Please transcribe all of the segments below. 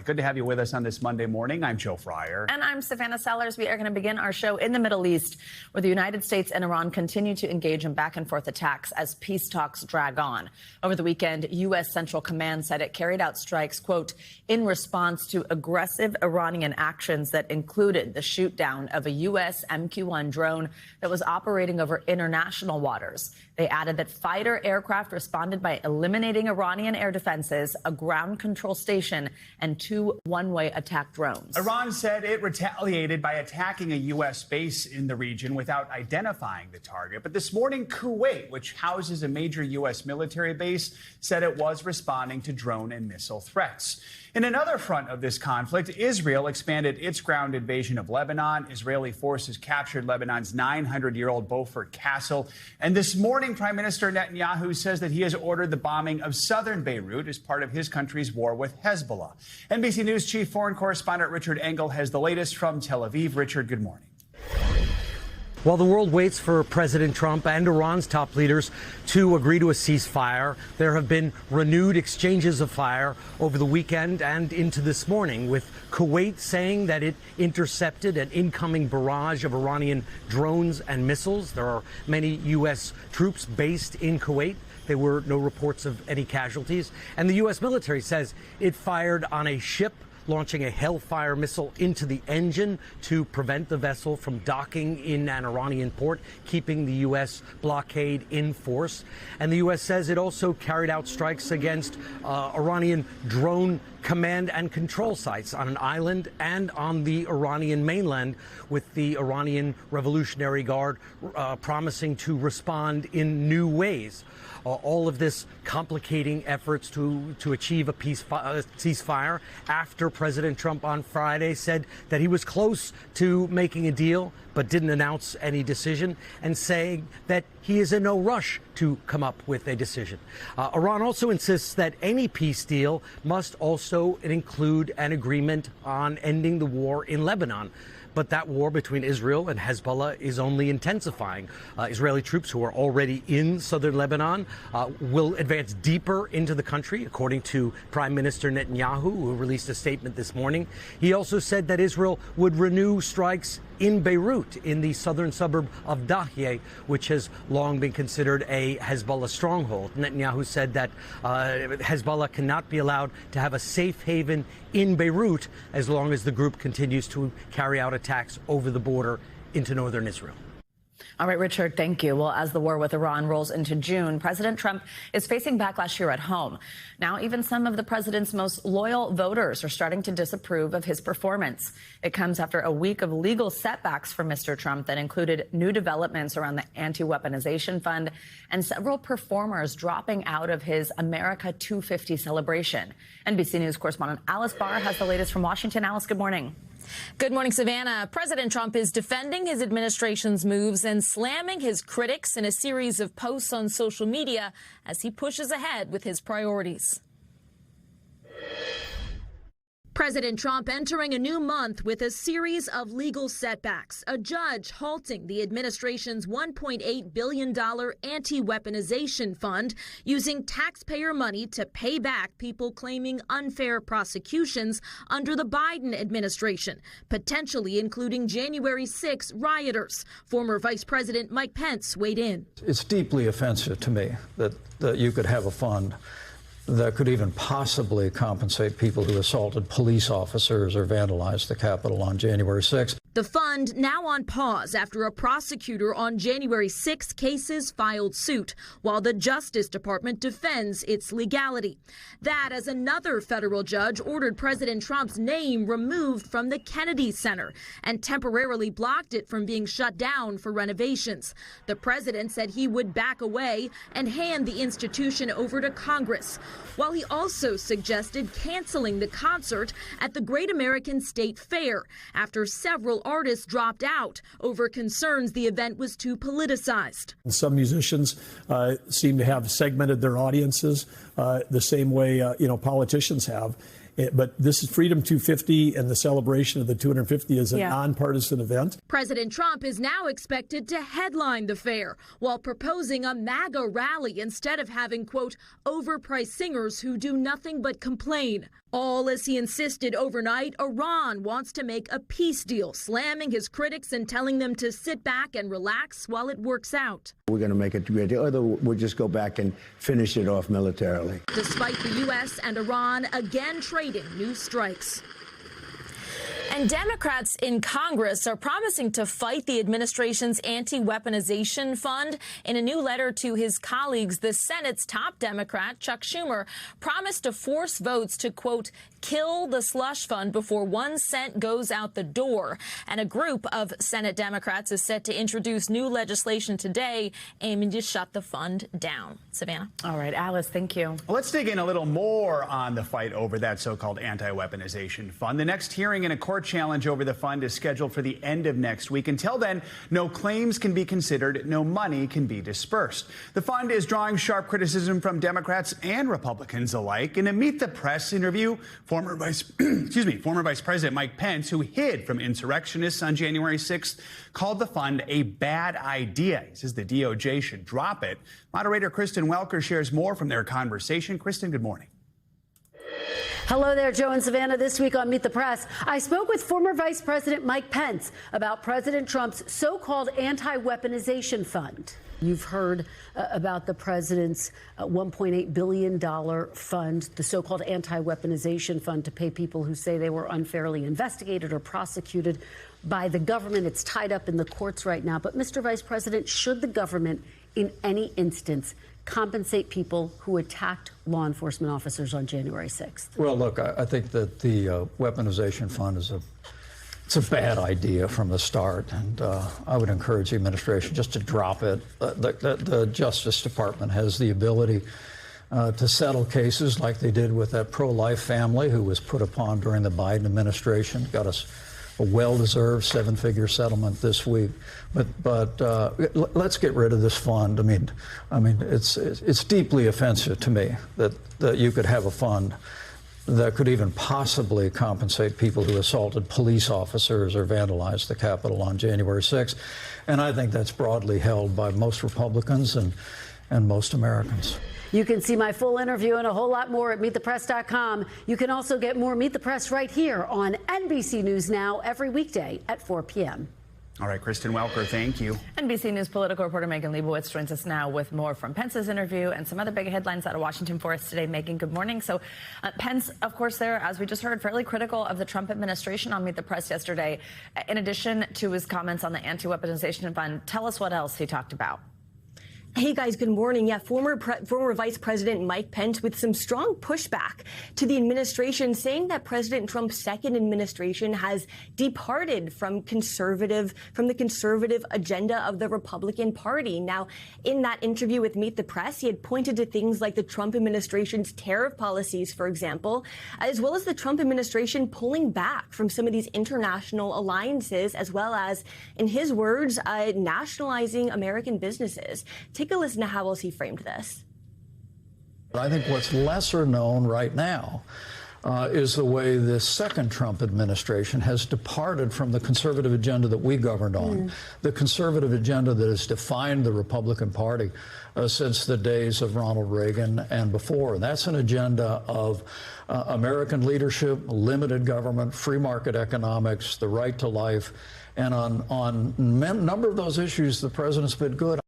Good to have you with us on this Monday morning. I'm Joe Fryer. And I'm Savannah Sellers. We are going to begin our show in the Middle East, where the United States and Iran continue to engage in back and forth attacks as peace talks drag on. Over the weekend, U.S. Central Command said it carried out strikes, quote, in response to aggressive Iranian actions that included the shoot down of a U.S. MQ-1 drone that was operating over international waters. They added that fighter aircraft responded by eliminating Iranian air defenses, a ground control station, and 2 one-way attack drones. Iran said it retaliated by attacking a U.S. base in the region without identifying the target. But this morning, Kuwait, which houses a major U.S. military base, said it was responding to drone and missile threats. In another front of this conflict, Israel expanded its ground invasion of Lebanon. Israeli forces captured Lebanon's 900-year-old Beaufort Castle. And this morning, Prime Minister Netanyahu says that he has ordered the bombing of southern Beirut as part of his country's war with Hezbollah. NBC News chief foreign correspondent Richard Engel has the latest from Tel Aviv. Richard, good morning. While the world waits for President Trump and Iran's top leaders to agree to a ceasefire, there have been renewed exchanges of fire over the weekend and into this morning, with Kuwait saying that it intercepted an incoming barrage of Iranian drones and missiles. There are many U.S. troops based in Kuwait. There were no reports of any casualties. And the U.S. military says it fired on a ship, launching a Hellfire missile into the engine to prevent the vessel from docking in an Iranian port, keeping the U.S. blockade in force. And the U.S. says it also carried out strikes against Iranian drone command and control sites on an island and on the Iranian mainland, with the Iranian Revolutionary Guard promising to respond in new ways. All of this complicating efforts to achieve a ceasefire after President Trump on Friday said that he was close to making a deal but didn't announce any decision, and saying that he is in no rush to come up with a decision. Iran also insists that any peace deal must also include an agreement on ending the war in Lebanon. But that war between Israel and Hezbollah is only intensifying. Israeli troops who are already in southern Lebanon will advance deeper into the country, according to Prime Minister Netanyahu, who released a statement this morning. He also said that Israel would renew strikes in Beirut, in the southern suburb of Dahieh, which has long been considered a Hezbollah stronghold. Netanyahu said that Hezbollah cannot be allowed to have a safe haven in Beirut as long as the group continues to carry out attacks over the border into northern Israel. All right, Richard, thank you. Well, as the war with Iran rolls into June, President Trump is facing backlash here at home. Now, even some of the president's most loyal voters are starting to disapprove of his performance. It comes after a week of legal setbacks for Mr. Trump that included new developments around the anti-weaponization fund and several performers dropping out of his America 250 celebration. NBC News correspondent Alice Barr has the latest from Washington. Alice, good morning. Good morning, Savannah. President Trump is defending his administration's moves and slamming his critics in a series of posts on social media as he pushes ahead with his priorities. President Trump entering a new month with a series of legal setbacks. A judge halting the administration's $1.8 billion anti-weaponization fund, using taxpayer money to pay back people claiming unfair prosecutions under the Biden administration, potentially including January 6 rioters. Former Vice President Mike Pence weighed in. It's deeply offensive to me that you could have a fund that could even possibly compensate people who assaulted police officers or vandalized the Capitol on January 6th. The fund now on pause after a prosecutor on January 6 cases filed suit, while the Justice Department defends its legality. That as another federal judge ordered President Trump's name removed from the Kennedy Center and temporarily blocked it from being shut down for renovations. The president said he would back away and hand the institution over to Congress, while he also suggested canceling the concert at the Great American State Fair after several artists dropped out over concerns the event was too politicized. Some musicians seem to have segmented their audiences the same way politicians have. But this is Freedom 250, and the celebration of the 250 is a nonpartisan event. President Trump is now expected to headline the fair while proposing a MAGA rally instead of having, quote, overpriced singers who do nothing but complain. All as he insisted overnight, Iran wants to make a peace deal, slamming his critics and telling them to sit back and relax while it works out. We're going to make it a great deal, or we'll just go back and finish it off militarily. Despite the U.S. and Iran again trading new strikes. And Democrats in Congress are promising to fight the administration's anti-weaponization fund. In a new letter to his colleagues, the Senate's top Democrat, Chuck Schumer, promised to force votes to, quote, kill the slush fund before 1 cent goes out the door. And a group of Senate Democrats is set to introduce new legislation today aiming to shut the fund down. Savannah? All right, Alice, thank you. Well, let's dig in a little more on the fight over that so-called anti-weaponization fund. The next hearing in a court challenge over the fund is scheduled for the end of next week. Until then, no claims can be considered, no money can be dispersed. The fund is drawing sharp criticism from Democrats and Republicans alike. In a Meet the Press interview, former Vice President Mike Pence, who hid from insurrectionists on January 6th, called the fund a bad idea. He says the DOJ should drop it. Moderator Kristen Welker shares more from their conversation. Kristen, good morning. Hello there, Joe and Savannah. This week on Meet the Press, I spoke with former Vice President Mike Pence about President Trump's so-called anti-weaponization fund. You've heard about the president's $1.8 billion fund, the so-called anti-weaponization fund, to pay people who say they were unfairly investigated or prosecuted by the government. It's tied up in the courts right now. But, Mr. Vice President, should the government in any instance compensate people who attacked law enforcement officers on January 6th? Well, look, I think that the weaponization fund is it's a bad idea from the start, and I would encourage the administration just to drop it. The Justice Department has the ability to settle cases like they did with that pro-life family who was put upon during the Biden administration, got us a well-deserved 7-figure settlement this week. But let's get rid of this fund. I mean, it's deeply offensive to me that you could have a fund that could even possibly compensate people who assaulted police officers or vandalized the Capitol on January 6th. And I think that's broadly held by most Republicans and most Americans. You can see my full interview and a whole lot more at MeetThePress.com. You can also get more Meet the Press right here on NBC News Now every weekday at 4 p.m. All right, Kristen Welker, thank you. NBC News political reporter Megan Leibowitz joins us now with more from Pence's interview and some other big headlines out of Washington for us today. Megan, good morning. So Pence, of course, there, as we just heard, fairly critical of the Trump administration on Meet the Press yesterday. In addition to his comments on the anti-weaponization fund, tell us what else he talked about. Hey guys, good morning. Yeah, former Vice President Mike Pence with some strong pushback to the administration, saying that President Trump's second administration has departed from the conservative agenda of the Republican Party. Now, in that interview with Meet the Press, he had pointed to things like the Trump administration's tariff policies, for example, as well as the Trump administration pulling back from some of these international alliances, as well as, in his words, nationalizing American businesses. Take a listen to how else he framed this. I think what's lesser known right now is the way the second Trump administration has departed from the conservative agenda that we governed on, the conservative agenda that has defined the Republican Party since the days of Ronald Reagan and before. And that's an agenda of American leadership, limited government, free market economics, the right to life. And on a number of those issues, the president's been good.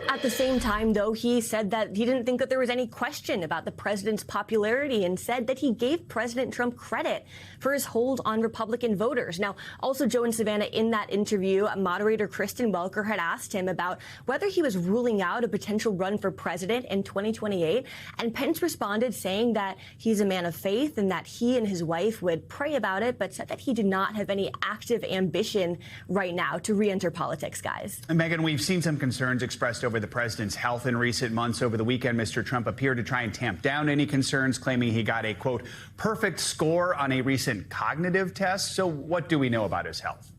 At the same time, though, he said that he didn't think that there was any question about the president's popularity and said that he gave President Trump credit for his hold on Republican voters. Now, also, Joe and Savannah, in that interview, moderator Kristen Welker had asked him about whether he was ruling out a potential run for president in 2028. And Pence responded saying that he's a man of faith and that he and his wife would pray about it, but said that he did not have any active ambition right now to re-enter politics, guys. And Megan, we've seen some concerns expressed over the president's health in recent months. Over the weekend, Mr. Trump appeared to try and tamp down any concerns, claiming he got a, quote, perfect score on a recent cognitive test. So what do we know about his health?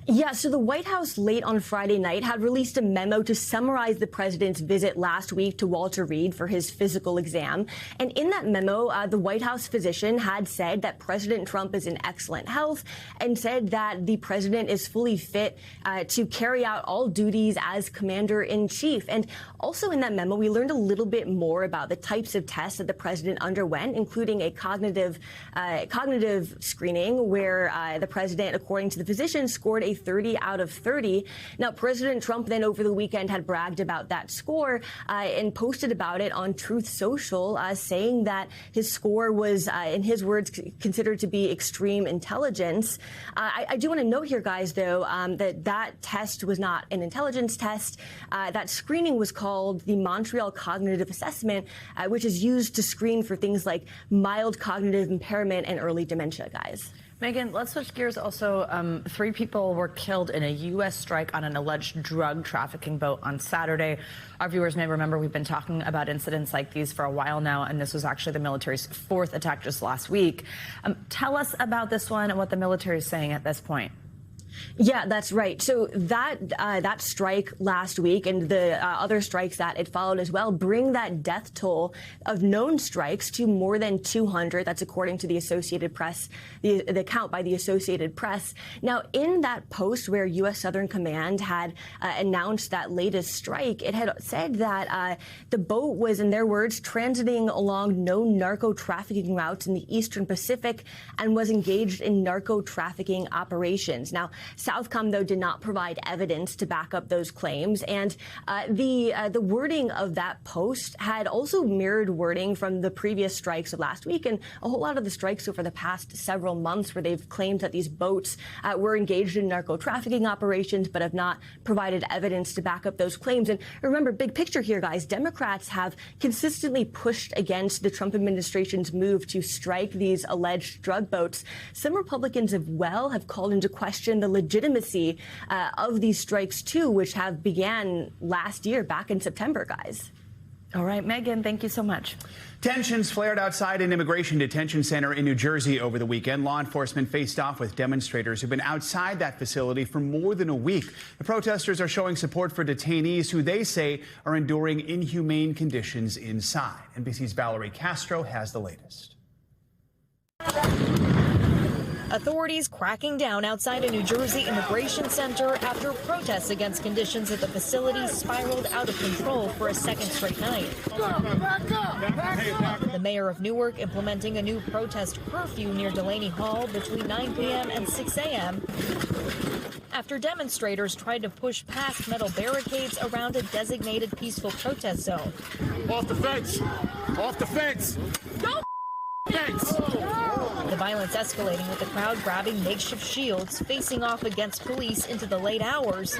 Yeah, so the White House late on Friday night had released a memo to summarize the president's visit last week to Walter Reed for his physical exam. And in that memo, the White House physician had said that President Trump is in excellent health and said that the president is fully fit to carry out all duties as commander-in-chief. And also in that memo, we learned a little bit more about the types of tests that the president underwent, including a cognitive screening where the president, according to the physician, scored a 30 out of 30. Now, President Trump then over the weekend had bragged about that score and posted about it on Truth Social, saying that his score was, in his words, considered to be extreme intelligence. I do want to note here, guys, though, that test was not an intelligence test. That screening was called the Montreal Cognitive Assessment, which is used to screen for things like mild cognitive impairment and early dementia, guys. Megan, let's switch gears also. 3 people were killed in a U.S. strike on an alleged drug trafficking boat on Saturday. Our viewers may remember we've been talking about incidents like these for a while now, and this was actually the military's 4th attack just last week. Tell us about this one and what the military is saying at this point. Yeah, that's right. So that strike last week and the other strikes that it followed as well bring that death toll of known strikes to more than 200. That's according to the Associated Press, the count by the Associated Press. Now, in that post where U.S. Southern Command had announced that latest strike, it had said that the boat was, in their words, transiting along known narco trafficking routes in the Eastern Pacific and was engaged in narco trafficking operations. Now, Southcom, though, did not provide evidence to back up those claims. And the wording of that post had also mirrored wording from the previous strikes of last week and a whole lot of the strikes over the past several months where they've claimed that these boats were engaged in narco trafficking operations but have not provided evidence to back up those claims. And remember, big picture here, guys, Democrats have consistently pushed against the Trump administration's move to strike these alleged drug boats. Some Republicans have called into question the legitimacy of these strikes, too, which have began last year, back in September, guys. All right, Megan, thank you so much. Tensions flared outside an immigration detention center in New Jersey over the weekend. Law enforcement faced off with demonstrators who've been outside that facility for more than a week. The protesters are showing support for detainees who they say are enduring inhumane conditions inside. NBC's Valerie Castro has the latest. Authorities cracking down outside a New Jersey immigration center after protests against conditions at the facility spiraled out of control for a second straight night. The mayor of Newark implementing a new protest curfew near Delaney Hall between 9 p.m. and 6 a.m. after demonstrators tried to push past metal barricades around a designated peaceful protest zone. Off the fence! Off the fence! No fence! The violence escalating with the crowd grabbing makeshift shields, facing off against police into the late hours,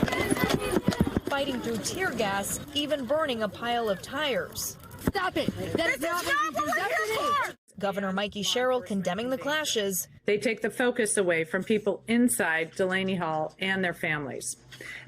fighting through tear gas, even burning a pile of tires. Stop it! That's not what we're here for! Governor Mikey Sherrill condemning the clashes. They take the focus away from people inside Delaney Hall and their families,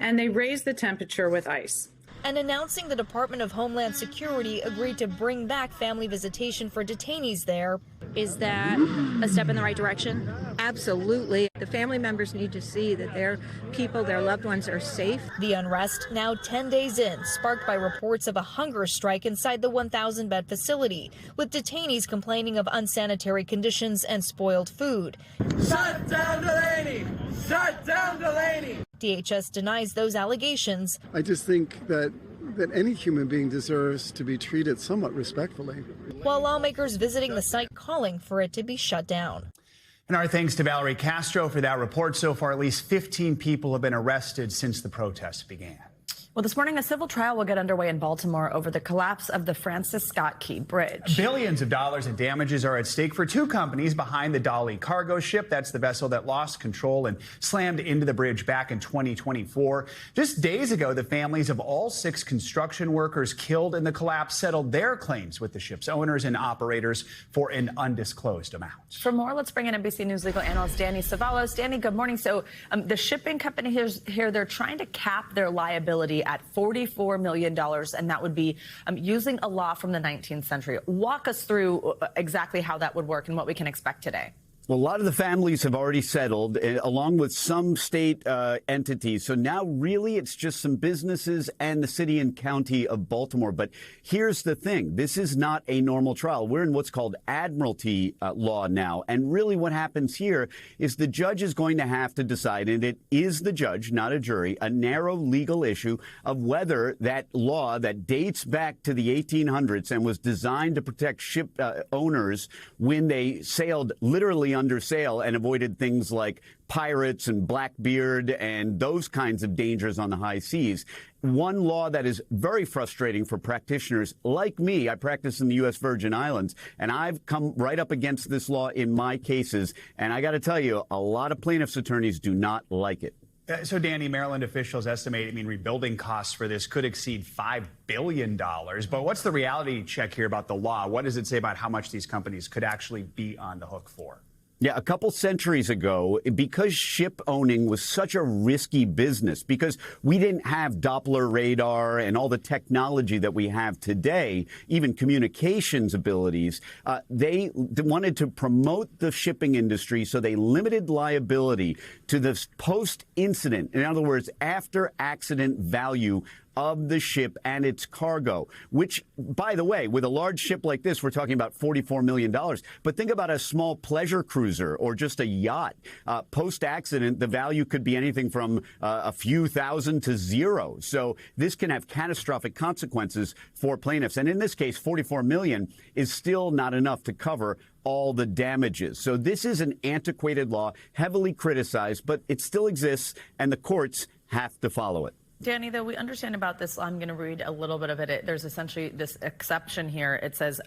and they raise the temperature with ICE. And announcing the Department of Homeland Security agreed to bring back family visitation for detainees there. Is that a step in the right direction? Absolutely. The family members need to see that their people, their loved ones are safe. The unrest now 10 days in, sparked by reports of a hunger strike inside the 1,000-bed facility, with detainees complaining of unsanitary conditions and spoiled food. Shut down Delaney! Shut down Delaney! DHS denies those allegations. I just think that any human being deserves to be treated somewhat respectfully. While lawmakers visiting the site calling for it to be shut down. And our thanks to Valerie Castro for that report. So far, at least 15 people have been arrested since the protests began. Well, this morning, a civil trial will get underway in Baltimore over the collapse of the Francis Scott Key Bridge. Billions of dollars in damages are at stake for 2 companies behind the Dolly cargo ship. That's the vessel that lost control and slammed into the bridge back in 2024. Just days ago, the families of all 6 construction workers killed in the collapse settled their claims with the ship's owners and operators for an undisclosed amount. For more, let's bring in NBC News legal analyst Danny Savalos. Danny, good morning. So the shipping company here, they're trying to cap their liability at $44 million, and that would be using a law from the 19th century. Walk us through exactly how that would work and what we can expect today. Well, a lot of the families have already settled, along with some state entities. So now really it's just some businesses and the city and county of Baltimore. But here's the thing. This is not a normal trial. We're in what's called admiralty law now. And really what happens here is the judge is going to have to decide, and it is the judge, not a jury, a narrow legal issue of whether that law that dates back to the 1800s and was designed to protect ship owners when they sailed literally under sail and avoided things like pirates and Blackbeard and those kinds of dangers on the high seas. One law that is very frustrating for practitioners like me. I practice in the U.S. Virgin Islands, and I've come right up against this law in my cases. And I got to tell you, a lot of plaintiffs' attorneys do not like it. So, Danny, Maryland officials estimate, rebuilding costs for this could exceed $5 billion. But what's the reality check here about the law? What does it say about how much these companies could actually be on the hook for? Yeah, a couple centuries ago, because ship owning was such a risky business, because we didn't have Doppler radar and all the technology that we have today, even communications abilities, they wanted to promote the shipping industry, so they limited liability to the post-incident, in other words, after-accident value of the ship and its cargo, which, by the way, with a large ship like this, we're talking about $44 million. But think about a small pleasure cruiser or just a yacht. Post-accident, the value could be anything from a few thousand to zero. So this can have catastrophic consequences for plaintiffs. And in this case, $44 million is still not enough to cover all the damages. So this is an antiquated law, heavily criticized, but it still exists, and the courts have to follow it. Danny, though, we understand about this. I'm going to read a little bit of it. There's essentially this exception here. It says,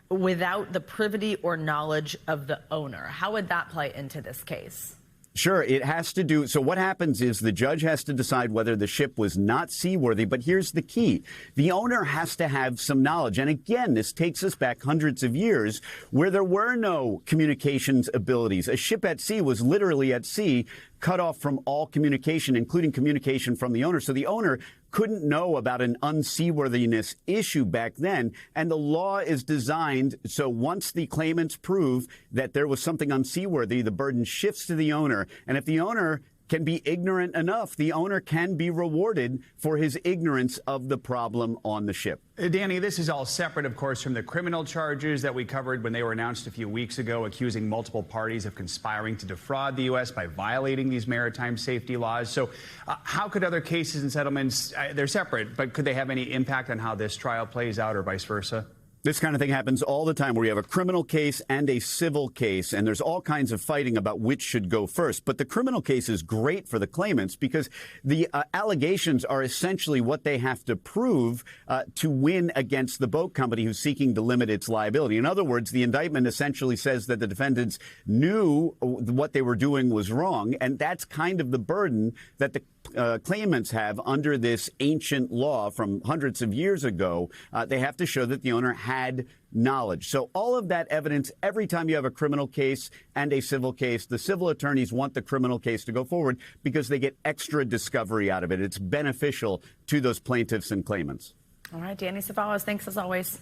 without the privity or knowledge of the owner. How would that play into this case? Sure, it has to do. So what happens is the judge has to decide whether the ship was not seaworthy. But here's the key. The owner has to have some knowledge. And again, this takes us back hundreds of years where there were no communications abilities. A ship at sea was literally at sea, cut off from all communication, including communication from the owner. So the owner couldn't know about an unseaworthiness issue back then. And the law is designed so once the claimants prove that there was something unseaworthy, the burden shifts to the owner. And if the owner can be ignorant enough, the owner can be rewarded for his ignorance of the problem on the ship. Danny, this is all separate, of course, from the criminal charges that we covered when they were announced a few weeks ago, accusing multiple parties of conspiring to defraud the U.S. by violating these maritime safety laws. So how could other cases and settlements, they're separate, but could they have any impact on how this trial plays out or vice versa? This kind of thing happens all the time where you have a criminal case and a civil case, and there's all kinds of fighting about which should go first. But the criminal case is great for the claimants because the allegations are essentially what they have to prove to win against the boat company who's seeking to limit its liability. In other words, the indictment essentially says that the defendants knew what they were doing was wrong, and that's kind of the burden that the claimants have under this ancient law from hundreds of years ago. They have to show that the owner had knowledge. So all of that evidence, every time you have a criminal case and a civil case, the civil attorneys want the criminal case to go forward because they get extra discovery out of it. It's beneficial to those plaintiffs and claimants. All right, Danny Cevallos, thanks as always.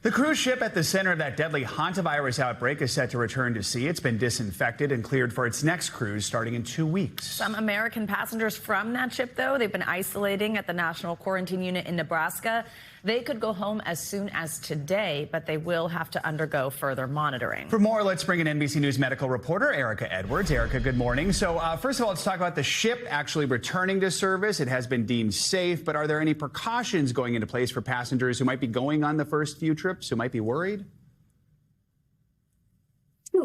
The cruise ship at the center of that deadly hantavirus outbreak is set to return to sea. It's been disinfected and cleared for its next cruise starting in 2 weeks. Some American passengers from that ship, though, they've been isolating at the National Quarantine Unit in Nebraska. They could go home as soon as today, but they will have to undergo further monitoring. For more, let's bring in NBC News medical reporter Erica Edwards. Erica, good morning. So first of all, let's talk about the ship actually returning to service. It has been deemed safe, but are there any precautions going into place for passengers who might be going on the first few trips, who might be worried?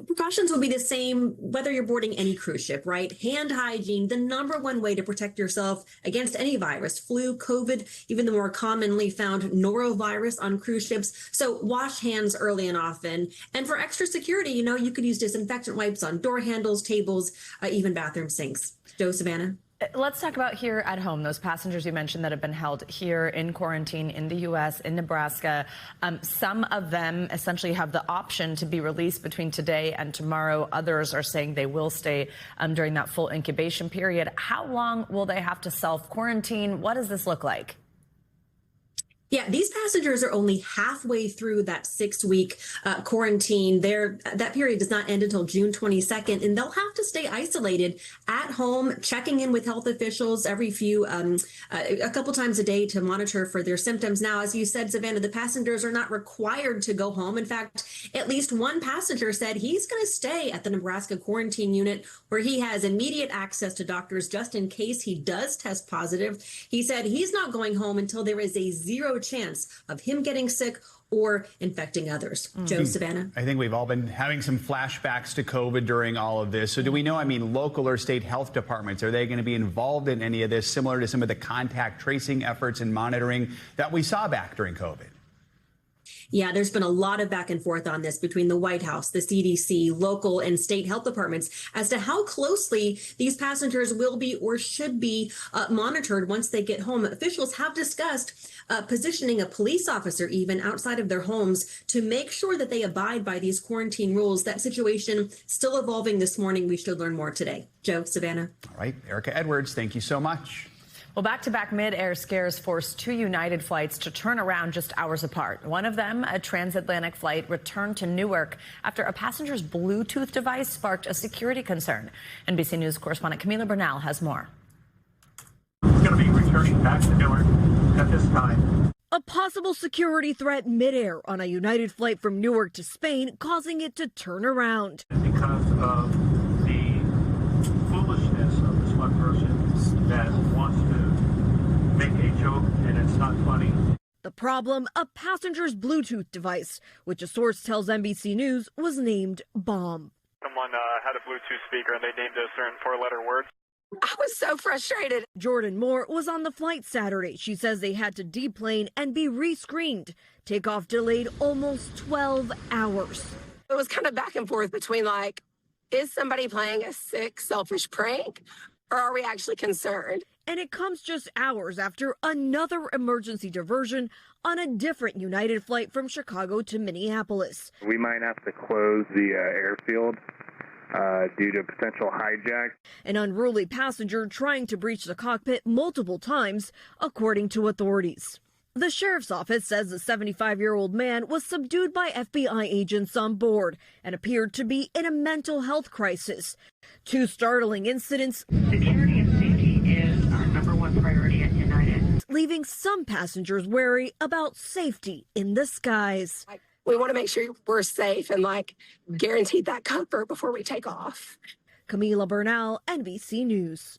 Precautions will be the same whether you're boarding any cruise ship, right? Hand hygiene, the #1 way to protect yourself against any virus, flu, COVID, even the more commonly found norovirus on cruise ships. So wash hands early and often. And for extra security, you could use disinfectant wipes on door handles, tables, even bathroom sinks. Joe, Savannah? Let's talk about here at home, those passengers you mentioned that have been held here in quarantine in the U.S., in Nebraska. Some of them essentially have the option to be released between today and tomorrow. Others are saying they will stay during that full incubation period. How long will they have to self-quarantine? What does this look like? Yeah, these passengers are only halfway through that 6-week quarantine. That period does not end until June 22nd, and they'll have to stay isolated at home, checking in with health officials every a couple times a day to monitor for their symptoms. Now, as you said, Savannah, the passengers are not required to go home. In fact, at least one passenger said he's going to stay at the Nebraska quarantine unit where he has immediate access to doctors just in case he does test positive. He said he's not going home until there is a zero chance of him getting sick or infecting others. Joe, Savannah? I think we've all been having some flashbacks to COVID during all of this. So do we know, local or state health departments, are they going to be involved in any of this, similar to some of the contact tracing efforts and monitoring that we saw back during COVID? Yeah, there's been a lot of back and forth on this between the White House, the CDC, local and state health departments as to how closely these passengers will be or should be monitored once they get home. Officials have discussed positioning a police officer even outside of their homes to make sure that they abide by these quarantine rules. That situation still evolving this morning. We should learn more today. Joe, Savannah. All right, Erica Edwards, thank you so much. Well, back-to-back mid-air scares forced 2 United flights to turn around just hours apart. One of them, a transatlantic flight, returned to Newark after a passenger's Bluetooth device sparked a security concern. NBC News correspondent Camila Bernal has more. It's going to be returning back to Newark at this time. A possible security threat midair on a United flight from Newark to Spain, causing it to turn around. Because of the foolishness of this one person that wants to make a joke and it's not funny. The problem, a passenger's Bluetooth device, which a source tells NBC News was named Bomb. Someone had a Bluetooth speaker and they named a certain 4-letter word. I was so frustrated. Jordan Moore was on the flight Saturday. She says they had to deplane and be rescreened. Takeoff delayed almost 12 hours. It was kind of back and forth between is somebody playing a sick, selfish prank? Or are we actually concerned? And it comes just hours after another emergency diversion on a different United flight from Chicago to Minneapolis. We might have to close the airfield due to potential hijack. An unruly passenger trying to breach the cockpit multiple times, according to authorities. The sheriff's office says the 75-year-old man was subdued by FBI agents on board and appeared to be in a mental health crisis. 2 startling incidents. Security and safety is our #1 priority at United, leaving some passengers wary about safety in the skies. We want to make sure we're safe and guaranteed that comfort before we take off. Camila Bernal, NBC News.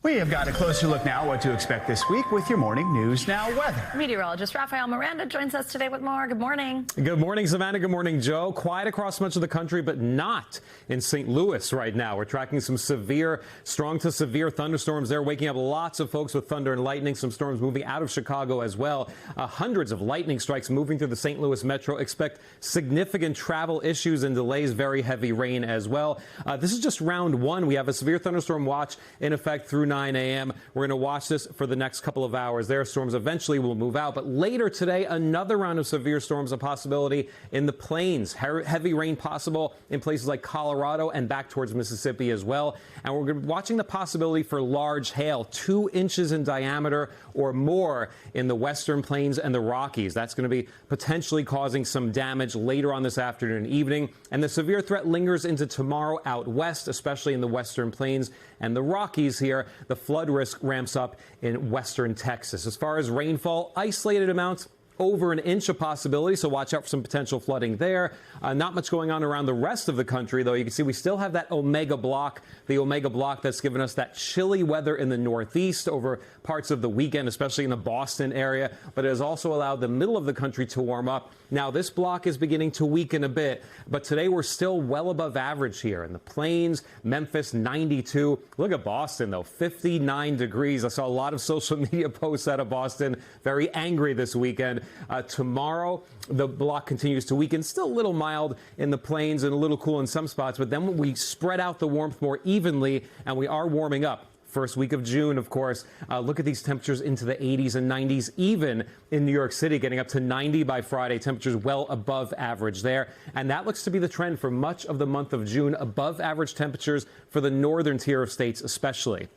We have got a closer look now what to expect this week with your morning News Now weather. Meteorologist Rafael Miranda joins us today with more. Good morning. Good morning, Savannah. Good morning, Joe. Quiet across much of the country, but not in St. Louis right now. We're tracking some strong to severe thunderstorms there, waking up lots of folks with thunder and lightning. Some storms moving out of Chicago as well. Hundreds of lightning strikes moving through the St. Louis metro. Expect significant travel issues and delays, very heavy rain as well. This is just round 1. We have a severe thunderstorm watch in effect through 9 a.m. We're going to watch this for the next couple of hours. Their storms eventually will move out. But later today, another round of severe storms, a possibility in the plains. Heavy rain possible in places like Colorado and back towards Mississippi as well. And we're watching the possibility for large hail, 2 inches in diameter or more in the western plains and the Rockies. That's going to be potentially causing some damage later on this afternoon and evening. And the severe threat lingers into tomorrow out west, especially in the western plains and the Rockies here. The flood risk ramps up in western Texas. As far as rainfall, isolated amounts over an inch a possibility, so watch out for some potential flooding there. Not much going on around the rest of the country, though. You can see we still have that Omega block, the Omega block that's given us that chilly weather in the Northeast over parts of the weekend, especially in the Boston area, but it has also allowed the middle of the country to warm up. Now, this block is beginning to weaken a bit, but today we're still well above average here in the plains. Memphis, 92. Look at Boston, though, 59 degrees. I saw a lot of social media posts out of Boston, very angry this weekend. Tomorrow, the block continues to weaken, still a little mild in the plains and a little cool in some spots, but then we spread out the warmth more evenly, and we are warming up. First week of June, of course. Look at these temperatures into the 80s and 90s, even in New York City, getting up to 90 by Friday. Temperatures well above average there. And that looks to be the trend for much of the month of June, above average temperatures for the northern tier of states especially.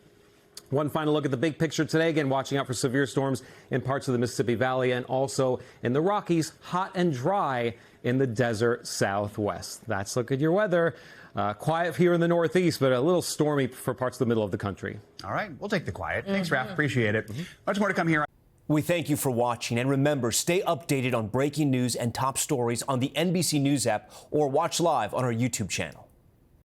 One final look at the big picture today. Again, watching out for severe storms in parts of the Mississippi Valley and also in the Rockies. Hot and dry in the desert Southwest. That's look at your weather. Quiet here in the Northeast, but a little stormy for parts of the middle of the country. All right, we'll take the quiet. Thanks, Raph. Appreciate it. Much more to come here. We thank you for watching. And remember, stay updated on breaking news and top stories on the NBC News app or watch live on our YouTube channel.